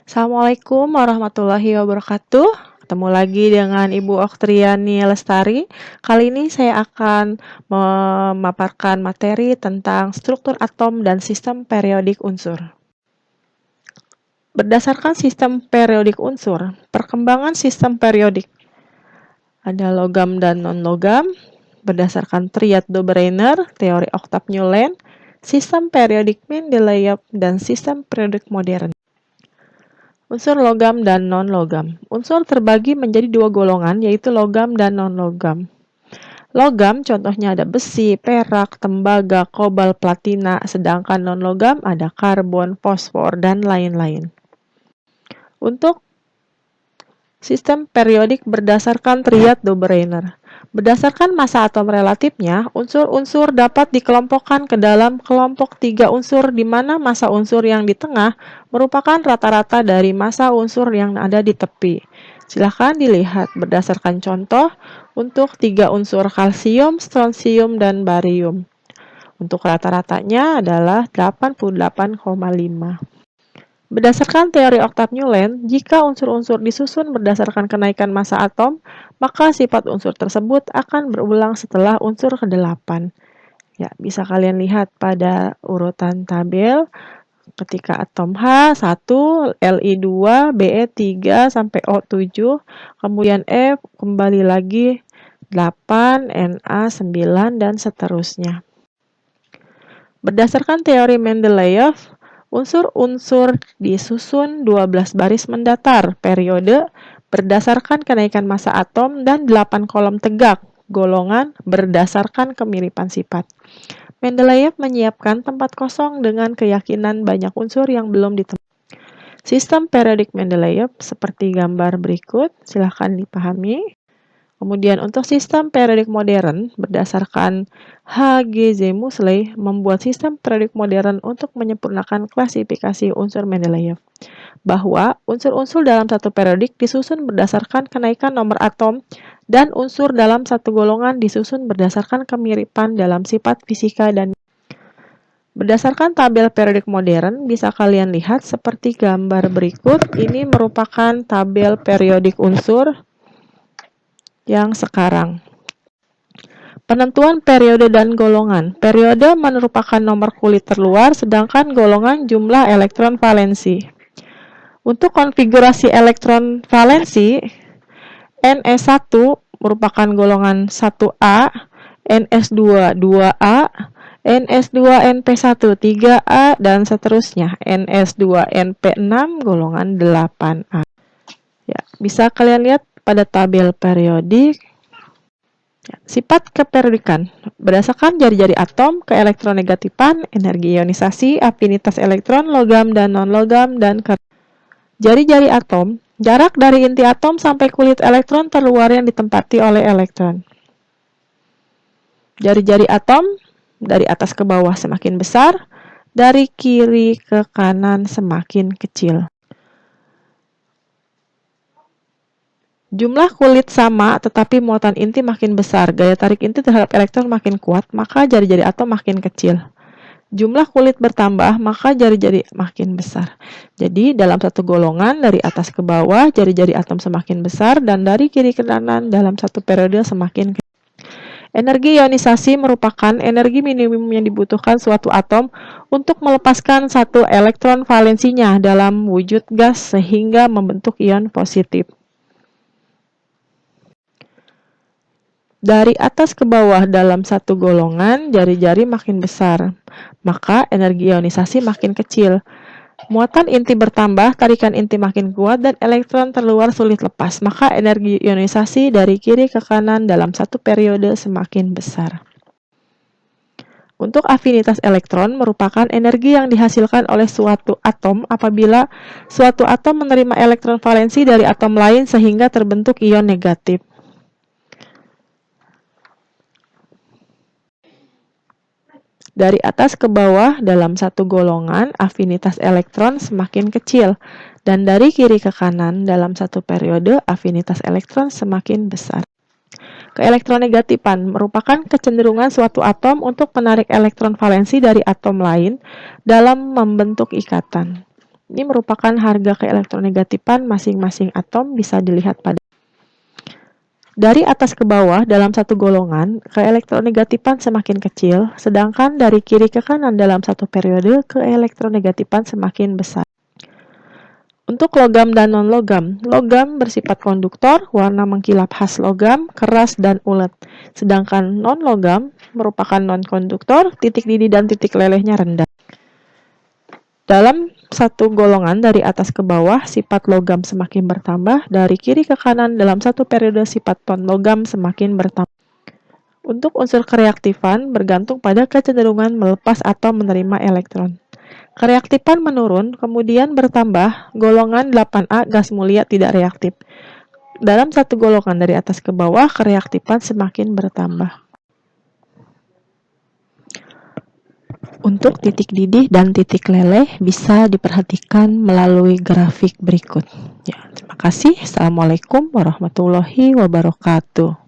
Assalamualaikum warahmatullahi wabarakatuh. Ketemu lagi dengan Ibu Oktriani Lestari. Kali ini saya akan memaparkan materi tentang struktur atom dan sistem periodik unsur. Berdasarkan sistem periodik unsur, perkembangan sistem periodik ada logam dan non-logam. Berdasarkan Triad-Dobereiner, teori oktav Newland, sistem periodik Mendeleev, dan sistem periodik modern. Unsur logam dan non-logam. Unsur terbagi menjadi dua golongan, yaitu logam dan non-logam. Logam contohnya ada besi, perak, tembaga, kobalt, platina, sedangkan non-logam ada karbon, fosfor, dan lain-lain. Untuk sistem periodik berdasarkan Triad-Dobereiner. Berdasarkan massa atom relatifnya, unsur-unsur dapat dikelompokkan ke dalam kelompok 3 unsur di mana massa unsur yang di tengah merupakan rata-rata dari massa unsur yang ada di tepi. Silahkan dilihat berdasarkan contoh untuk 3 unsur kalsium, strontium, dan barium. Untuk rata-ratanya adalah 88,5. Berdasarkan teori oktav Newland, jika unsur-unsur disusun berdasarkan kenaikan massa atom, maka sifat unsur tersebut akan berulang setelah unsur ke-8. Ya, bisa kalian lihat pada urutan tabel ketika atom H 1, Li 2, Be 3 sampai O 7, kemudian F kembali lagi 8, Na 9 dan seterusnya. Berdasarkan teori Mendeleev, unsur-unsur disusun 12 baris mendatar periode berdasarkan kenaikan massa atom dan 8 kolom tegak golongan berdasarkan kemiripan sifat. Mendeleev menyiapkan tempat kosong dengan keyakinan banyak unsur yang belum ditemukan. Sistem periodik Mendeleev seperti gambar berikut, silahkan dipahami. Kemudian untuk sistem periodik modern, berdasarkan H.G.Z. Moseley membuat sistem periodik modern untuk menyempurnakan klasifikasi unsur Mendeleev, bahwa unsur-unsur dalam satu periodik disusun berdasarkan kenaikan nomor atom dan unsur dalam satu golongan disusun berdasarkan kemiripan dalam sifat fisika dan berdasarkan tabel periodik modern bisa kalian lihat seperti gambar berikut. Ini merupakan tabel periodik unsur yang sekarang. Penentuan periode dan golongan. Periode merupakan nomor kulit terluar, sedangkan golongan jumlah elektron valensi. Untuk konfigurasi elektron valensi, Ns1 merupakan golongan 1A, Ns2 2A, Ns2 Np1 3A, dan seterusnya. Ns2 Np6 golongan 8A. Ya, bisa kalian lihat pada tabel periodik. Sifat keperiodikan berdasarkan jari-jari atom, keelektronegatifan, energi ionisasi, afinitas elektron, logam dan non-logam, dan jari-jari atom, jarak dari inti atom sampai kulit elektron terluar yang ditempati oleh elektron. Jari-jari atom dari atas ke bawah semakin besar, dari kiri ke kanan semakin kecil. Jumlah kulit sama, tetapi muatan inti makin besar. Gaya tarik inti terhadap elektron makin kuat, maka jari-jari atom makin kecil. Jumlah kulit bertambah, maka jari-jari makin besar. Jadi, dalam satu golongan, dari atas ke bawah, jari-jari atom semakin besar, dan dari kiri ke kanan dalam satu periode semakin kecil. Energi ionisasi merupakan energi minimum yang dibutuhkan suatu atom untuk melepaskan satu elektron valensinya dalam wujud gas sehingga membentuk ion positif. Dari atas ke bawah dalam satu golongan, jari-jari makin besar, maka energi ionisasi makin kecil. Muatan inti bertambah, tarikan inti makin kuat, dan elektron terluar sulit lepas, maka energi ionisasi dari kiri ke kanan dalam satu periode semakin besar. Untuk afinitas elektron merupakan energi yang dihasilkan oleh suatu atom apabila suatu atom menerima elektron valensi dari atom lain sehingga terbentuk ion negatif. Dari atas ke bawah dalam satu golongan, afinitas elektron semakin kecil, dan dari kiri ke kanan dalam satu periode, afinitas elektron semakin besar. Keelektronegatifan merupakan kecenderungan suatu atom untuk menarik elektron valensi dari atom lain dalam membentuk ikatan. Ini merupakan harga keelektronegatifan masing-masing atom, bisa dilihat pada dari atas ke bawah dalam satu golongan, keelektronegatifan semakin kecil, sedangkan dari kiri ke kanan dalam satu periode, keelektronegatifan semakin besar. Untuk logam dan non-logam, logam bersifat konduktor, warna mengkilap khas logam, keras dan ulet. Sedangkan non-logam merupakan non-konduktor, titik didih dan titik lelehnya rendah. Dalam satu golongan dari atas ke bawah, sifat logam semakin bertambah, dari kiri ke kanan dalam satu periode sifat non-logam semakin bertambah. Untuk unsur kereaktifan bergantung pada kecenderungan melepas atau menerima elektron. Kereaktifan menurun, kemudian bertambah, golongan 8A gas mulia tidak reaktif. Dalam satu golongan dari atas ke bawah, kereaktifan semakin bertambah. Untuk titik didih dan titik leleh bisa diperhatikan melalui grafik berikut. Ya, terima kasih. Assalamualaikum warahmatullahi wabarakatuh.